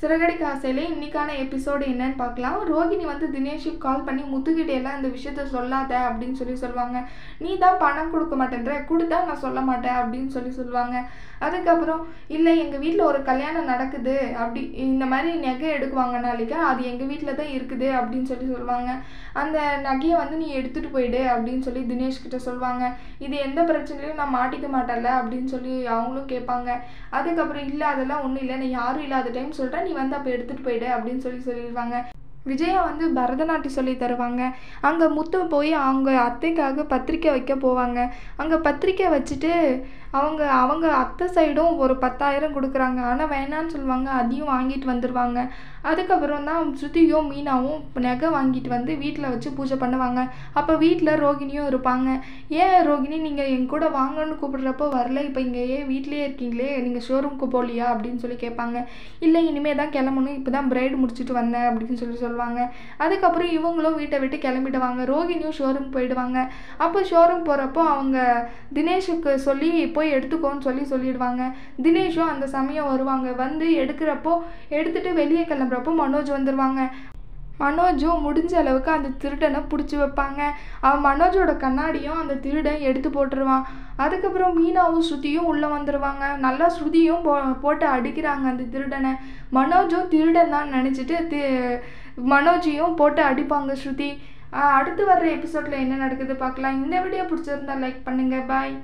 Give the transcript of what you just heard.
சிறகடிக்க ஆசையிலே இன்னைக்கான எபிசோடு என்னன்னு பார்க்கலாம். ரோகிணி வந்து தினேஷுக்கு கால் பண்ணி முத்துக்கிட்ட எல்லாம் இந்த விஷயத்த சொல்லாத அப்படின்னு சொல்லுவாங்க. நீ தான் பணம் கொடுக்க மாட்டேன்ற, கொடுத்தா நான் சொல்ல மாட்டேன் அப்படின்னு சொல்லுவாங்க. அதுக்கப்புறம் இல்லை எங்கள் வீட்டில் ஒரு கல்யாணம் நடக்குது, அப்படி இந்த மாதிரி நகை எடுக்குவாங்க நாளைக்கு, அது எங்கள் வீட்டில் தான் இருக்குது அப்படின்னு சொல்லுவாங்க. அந்த நகையை வந்து நீ எடுத்துகிட்டு போயிடு அப்படின்னு சொல்லி தினேஷ்கிட்ட சொல்லுவாங்க. இது எந்த பிரச்சனையும் நான் மாட்டிக்க மாட்டேன்ல அப்படின்னு சொல்லி அவங்களும் கேட்பாங்க. அதுக்கப்புறம் இல்லை அதெல்லாம் ஒன்றும் இல்லை, நான் யாரும் இல்லாத டைம் சொல்கிறேன், நீ வந்து அப்போ எடுத்துகிட்டு போயிடு அப்படின்னு சொல்லிடுவாங்க. விஜயா வந்து பரதநாட்டியம் சொல்லி தருவாங்க. அங்கே முத்து போய் அவங்க அத்தைக்காக பத்திரிக்கை வைக்க போவாங்க. அங்கே பத்திரிக்கை வச்சுட்டு அவங்க அத்தை சைடும் ஒரு 10,000 கொடுக்குறாங்க. ஆனால் வேணான்னு சொல்லுவாங்க, அதையும் வாங்கிட்டு வந்துடுவாங்க. அதுக்கப்புறம் தான் ஸ்ருதியும் மீனாவும் நகை வாங்கிட்டு வந்து வீட்டில் வச்சு பூஜை பண்ணுவாங்க. அப்போ வீட்டில் ரோகிணியும் இருப்பாங்க. ஏன் ரோகிணி நீங்கள் என் கூட வாங்கன்னு கூப்பிடுறப்போ வரல, இப்போ இங்கே ஏன் வீட்லேயே இருக்கீங்களே, நீங்கள் ஷோரூமுக்கு போகலையா அப்படின்னு சொல்லி கேட்பாங்க. இல்லை இனிமேல் தான் கிளம்பணும், இப்போ தான் பிரைடு முடிச்சுட்டு வந்தேன் அப்படின்னு சொல்லுவாங்க. அதுக்கப்புறம் இவங்களும் வீட்டை விட்டு கிளம்பிடுவாங்க. ரோகிணியும் ஷோரூம் போயிடுவாங்க. அப்போ ஷோரூம் போகிறப்போ அவங்க தினேஷுக்கு சொல்லி போய் எடுத்துக்கோன்னு சொல்லிடுவாங்க. தினேஷும் அந்த சமயம் வருவாங்க. வந்து எடுத்துட்டு வெளியே கிளம்புறப்போ மனோஜ் வந்துடுவாங்க. மனோஜும் முடிஞ்ச அளவுக்கு அந்த திருடனை பிடிச்சி வைப்பாங்க. அவன் மனோஜோட கண்ணாடியும் அந்த திருடன் எடுத்து போட்டுருவான். அதுக்கப்புறம் மீனாவும் ஸ்ருதியும் உள்ளே வந்துடுவாங்க. நல்லா ஸ்ருதியும் போட்டு அடிக்கிறாங்க அந்த திருடனை. மனோஜும் திருடன் தான் நினச்சிட்டு மனோஜையும் போட்டு அடிப்பாங்க ஸ்ருதி. அடுத்து வர்ற எபிசோடில் என்ன நடக்குது பார்க்கலாம். இந்த வீடியோ பிடிச்சிருந்தா லைக் பண்ணுங்கள். பாய்.